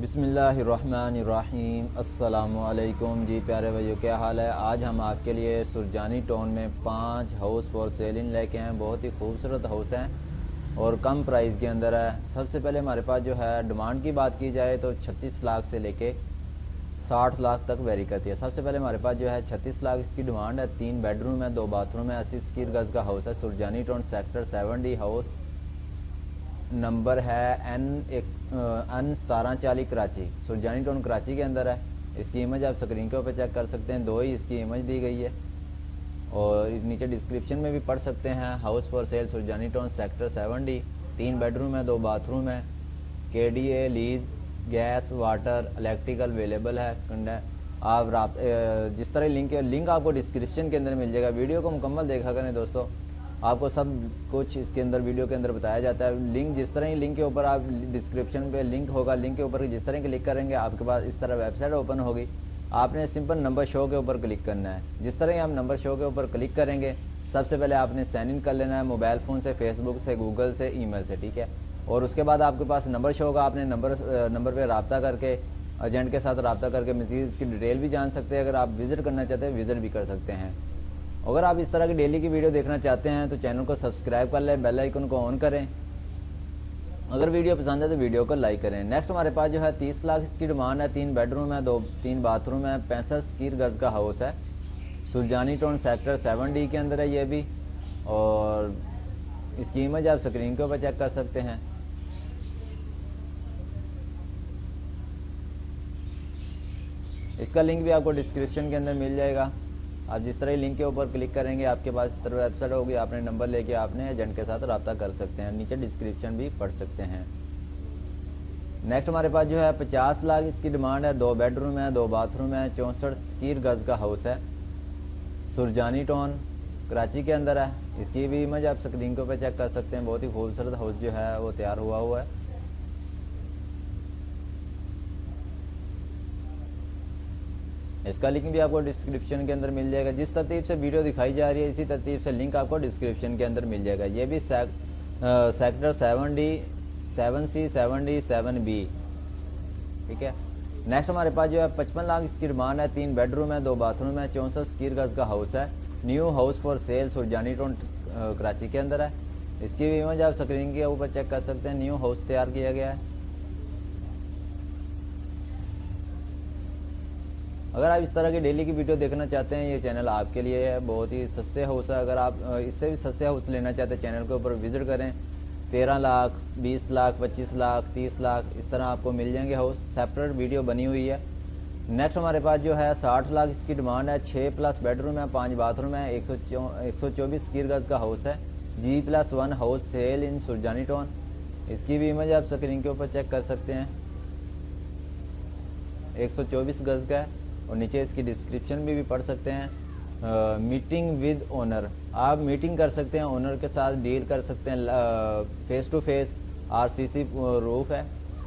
बिस्मिल्लाहिर्रहमानिर्रहीम अस्सलामुअलैकुम जी प्यारे भाइयों, क्या हाल है। आज हम आपके लिए सुरजानी टाउन में 5 हाउस फॉर सेलिंग लेके आए हैं। बहुत ही खूबसूरत हाउस हैं और कम प्राइस के अंदर है। सबसे पहले हमारे पास जो है डिमांड की बात की जाए तो 36 लाख से लेके 60 लाख तक वेरी करती है। सबसे पहले हमारे पास जो है 36 लाख इसकी डिमांड है। 3 बेडरूम है, 2 बाथरूम है, 80 स्क्वायर गज का हाउस है। Surjani town sector 7D house number है N 1740 कराची। सुरजानी टाउन कराची के अंदर है। इसकी इमेज आप स्क्रीन के ऊपर चेक कर सकते हैं। 2 ही इसकी इमेज दी गई है और नीचे डिस्क्रिप्शन में भी पढ़ सकते हैं। House for sale Surjani town sector 7D, 3 bedroom है, 2 बाथरूम है। KDA lease, gas, water, electrical available है। आप जिस तरह लिंक आपको डिस्क्रिप्शन के अंदर मिल जाएगा। वीडियो को मुकम्मल देखा करें दोस्तों, आपको सब कुछ इसके अंदर वीडियो के अंदर बताया जाता है। लिंक जिस तरह ही लिंक के ऊपर आप डिस्क्रिप्शन पे लिंक होगा, लिंक के ऊपर जिस तरह क्लिक करेंगे आपके पास इस तरह वेबसाइट ओपन होगी। आपने सिंपल नंबर शो के ऊपर क्लिक करना है। जिस तरह ही आप नंबर शो के ऊपर क्लिक करेंगे सबसे पहले आपने साइन इन कर लेना है मोबाइल फ़ोन से, फेसबुक से, गूगल से, ईमेल से, ठीक है। और उसके बाद आपके पास नंबर शो होगा। आपने नंबर पर रब्ता करके एजेंट के साथ रब्ता करके मज़ीद इसकी डिटेल भी जान सकते हैं। अगर आप विज़िट करना चाहते हैं विज़िट भी कर सकते हैं। अगर आप इस तरह की डेली की वीडियो देखना चाहते हैं तो चैनल को सब्सक्राइब कर लें, बेल आइकन को ऑन करें। अगर वीडियो पसंद है तो वीडियो को लाइक करें। नेक्स्ट हमारे पास जो है 30 लाख इसकी डिमांड है। 3 बेडरूम है, 3 बाथरूम है, 65 स्क्वायर गज का हाउस है। सुरजानी टाउन सेक्टर 7D के अंदर है ये भी। और इसकी इमेज आप स्क्रीन के ऊपर चेक कर सकते हैं। इसका लिंक भी आपको डिस्क्रिप्शन के अंदर मिल जाएगा। आप जिस तरह लिंक के ऊपर क्लिक करेंगे आपके पास इस तरह वेबसाइट होगी। आपने नंबर लेके आपने एजेंट के साथ रब्ता कर सकते हैं। नीचे डिस्क्रिप्शन भी पढ़ सकते हैं। नेक्स्ट हमारे पास जो है 50 लाख इसकी डिमांड है। 2 बेडरूम है, 2 बाथरूम है, 64 स्क्वायर गज का हाउस है। सुरजानी टाउन कराची के अंदर है। इसकी भी इमेज आप स्क्रीन के ऊपर चेक कर सकते हैं। बहुत ही खूबसूरत हाउस जो है वो तैयार हुआ है। इसका लिंक भी आपको डिस्क्रिप्शन के अंदर मिल जाएगा। जिस तरतीब से वीडियो दिखाई जा रही है इसी तरतीब से लिंक आपको डिस्क्रिप्शन के अंदर मिल जाएगा। ये भी sector 7D 7C 7D 7B, ठीक है। नेक्स्ट हमारे पास जो है 55 लाख इसकी डिमांड है। 3 बेडरूम है, 2 बाथरूम है, 64 स्क्वायर गज का हाउस है। New house for sale Surjani town Karachi के अंदर है। इसकी भी इमेज आप स्क्रीन के ऊपर चेक कर सकते हैं। न्यू हाउस तैयार किया गया है। अगर आप इस तरह की डेली की वीडियो देखना चाहते हैं ये चैनल आपके लिए है। बहुत ही सस्ते हाउस है। अगर आप इससे भी सस्ते हाउस लेना चाहते हैं चैनल के ऊपर विजिट करें। 13 लाख, 20 लाख, 25 लाख, 30 लाख इस तरह आपको मिल जाएंगे हाउस। सेपरेट वीडियो बनी हुई है। नेक्स्ट हमारे पास जो है 60 लाख इसकी डिमांड है। 6+ बेडरूम है, 5 बाथरूम है, 124 स्क्वायर गज का हाउस है। G+1 हाउस सेल इन सुरजानी टाउन। इसकी भी इमेज आप स्क्रीन के ऊपर चेक कर सकते हैं। 124 गज का है और नीचे इसकी डिस्क्रिप्शन भी पढ़ सकते हैं। मीटिंग विद ओनर, आप मीटिंग कर सकते हैं, ओनर के साथ डील कर सकते हैं। Face to face RCC roof है।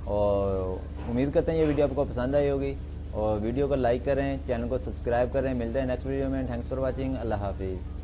और उम्मीद करते हैं ये वीडियो आपको पसंद आई होगी। और वीडियो को लाइक करें, चैनल को सब्सक्राइब करें। मिलते हैं नेक्स्ट वीडियो में। Thanks for watching. अल्लाह हाफिज़।